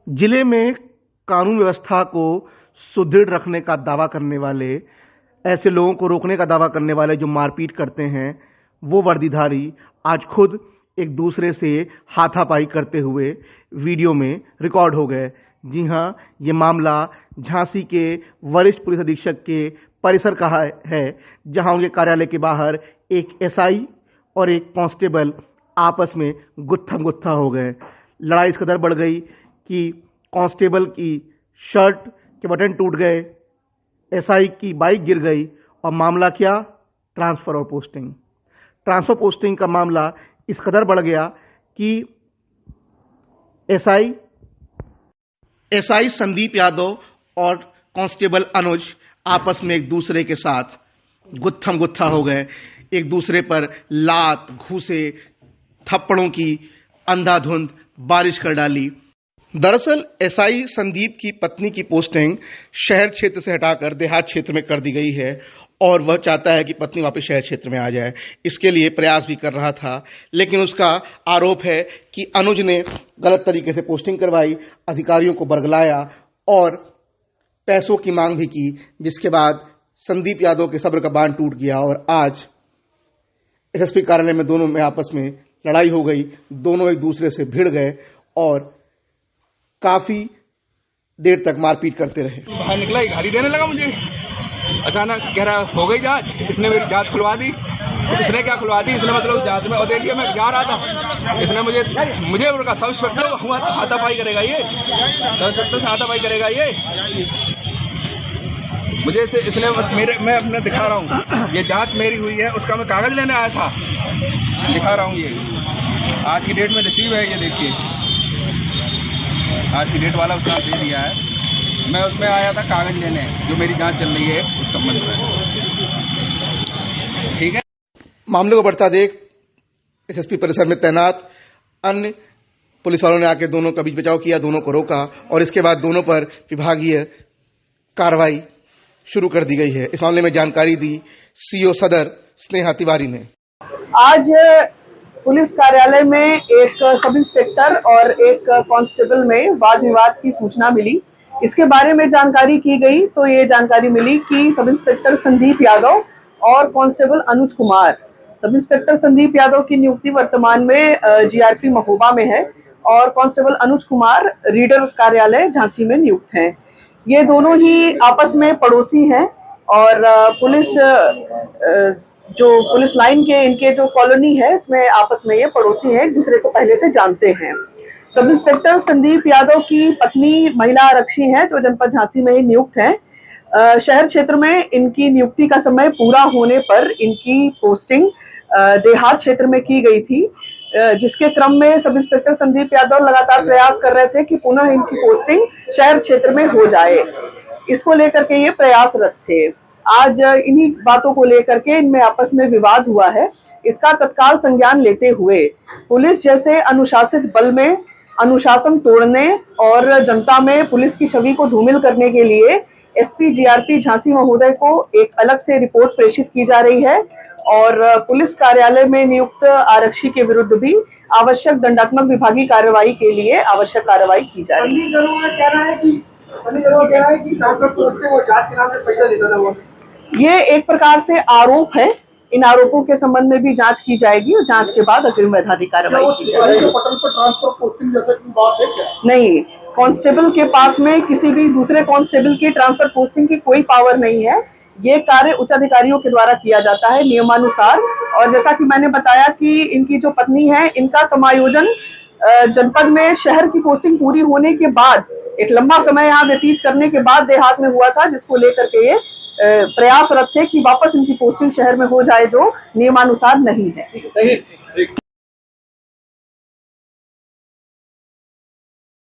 जिले में कानून व्यवस्था को सुदृढ़ रखने का दावा करने वाले, ऐसे लोगों को रोकने का दावा करने वाले जो मारपीट करते हैं, वो वर्दीधारी आज खुद एक दूसरे से हाथापाई करते हुए वीडियो में रिकॉर्ड हो गए। जी हां, ये मामला झांसी के वरिष्ठ पुलिस अधीक्षक के परिसर का है, जहां उनके कार्यालय के बाहर एक एसआई और एक कांस्टेबल आपस में गुत्थम गुत्था हो गए। लड़ाई इस कदर बढ़ गई कि कांस्टेबल की शर्ट के बटन टूट गए, एसआई की बाइक गिर गई और मामला क्या, ट्रांसफर और पोस्टिंग। ट्रांसफर पोस्टिंग का मामला इस कदर बढ़ गया कि एसआई संदीप यादव और कांस्टेबल अनुज आपस में एक दूसरे के साथ गुत्थम गुत्था हो गए, एक दूसरे पर लात, घूसे, थप्पड़ों की अंधाधुंध बारिश कर डाली। दरअसल एसआई संदीप की पत्नी की पोस्टिंग शहर क्षेत्र से हटाकर देहात क्षेत्र में कर दी गई है और वह चाहता है कि पत्नी वापस शहर क्षेत्र में आ जाए। इसके लिए प्रयास भी कर रहा था, लेकिन उसका आरोप है कि अनुज ने गलत तरीके से पोस्टिंग करवाई, अधिकारियों को बरगलाया और पैसों की मांग भी की, जिसके बाद संदीप यादव के सब्र का बांध टूट गया और आज एसएसपी कार्यालय में दोनों में आपस में लड़ाई हो गई। दोनों एक दूसरे से भिड़ गए और काफी देर तक मारपीट करते रहे। बाहर निकला, गाली देने लगा मुझे, अचानक कह रहा हो गई जांच, इसने मेरी जांच खुलवा दी। इसने क्या खुलवा दी, इसने मतलब जांच में, और देखिए मैं जा रहा था, इसने मुझे सब इंस्पेक्टर हाथापाई करेगा ये, सब इंस्पेक्टर से हाथापाई करेगा ये मुझे से, इसने मैं अपने दिखा रहा हूँ, ये जांच मेरी हुई है, उसका मैं कागज लेने आया था, दिखा रहा हूँ। ये आज की डेट में रिसीव है, ये देखिए आज की डेट वाला उसने दे दिया है। मैं उसमें आया था कागज लेने, जो मेरी जांच चल रही है उस संबंध में। ठीक है। मामले को बढ़ता देख एसएसपी परिसर में तैनात अन्य पुलिस वालों ने आके दोनों का बीच बचाव किया, दोनों को रोका और इसके बाद दोनों पर विभागीय कार्रवाई शुरू कर दी गई है। इस मामले में जानकारी दी सीओ सदर स्नेहा तिवारी ने। आज पुलिस कार्यालय में एक सब इंस्पेक्टर और एक कांस्टेबल में वाद विवाद की सूचना मिली। इसके बारे में जानकारी की गई तो ये जानकारी मिली कि सब इंस्पेक्टर संदीप यादव और constable Anuj Kumar, sub inspector Sandeep Yadav की नियुक्ति वर्तमान में जीआरपी महोबा में है और कांस्टेबल अनुज कुमार रीडर कार्यालय झांसी में नियुक्त हैं। ये दोनों ही आपस में पड़ोसी हैं और पुलिस लाइन के इनके जो कॉलोनी है इसमें आपस में ये पड़ोसी हैं, एक दूसरे को पहले से जानते हैं। सब इंस्पेक्टर संदीप यादव की पत्नी महिला आरक्षी हैं जो जनपद झांसी में ही नियुक्त हैं। शहर क्षेत्र में इनकी नियुक्ति का समय पूरा होने पर इनकी पोस्टिंग देहात क्षेत्र में की गई थी, जिसके क्रम में सब इंस्पेक्टर संदीप यादव लगातार प्रयास कर रहे थे कि पुनः इनकी पोस्टिंग शहर क्षेत्र में हो जाए। इसको लेकर के ये प्रयासरत थे। आज इन्हीं बातों को लेकर के इनमें आपस में विवाद हुआ है। इसका तत्काल संज्ञान लेते हुए पुलिस जैसे अनुशासित बल में अनुशासन तोड़ने और जनता में पुलिस की छवि को धूमिल करने के लिए एसपी जीआरपी झांसी महोदय को एक अलग से रिपोर्ट प्रेषित की जा रही है और पुलिस कार्यालय में नियुक्त आरक्षी के विरुद्ध भी आवश्यक दंडात्मक विभागीय कार्रवाई के लिए आवश्यक कार्रवाई की जा रही है। ये एक प्रकार से आरोप है, इन आरोपों के संबंध में भी जांच की जाएगी और जांच के बाद अग्रिम वैधानिक कार्रवाई की जाएगी। नहीं, कांस्टेबल के पास में किसी भी दूसरे कांस्टेबल की ट्रांसफर पोस्टिंग की कोई पावर नहीं है। ये कार्य उच्च अधिकारियों के द्वारा किया जाता है नियमानुसार। और जैसा कि मैंने बताया कि इनकी जो पत्नी है, इनका समायोजन जनपद में शहर की पोस्टिंग पूरी होने के बाद एक लंबा समय यहाँ व्यतीत करने के बाद देहात में हुआ था, जिसको लेकर के ये प्रयासरत थे कि वापस इनकी पोस्टिंग शहर में हो जाए, जो नियमानुसार नहीं है।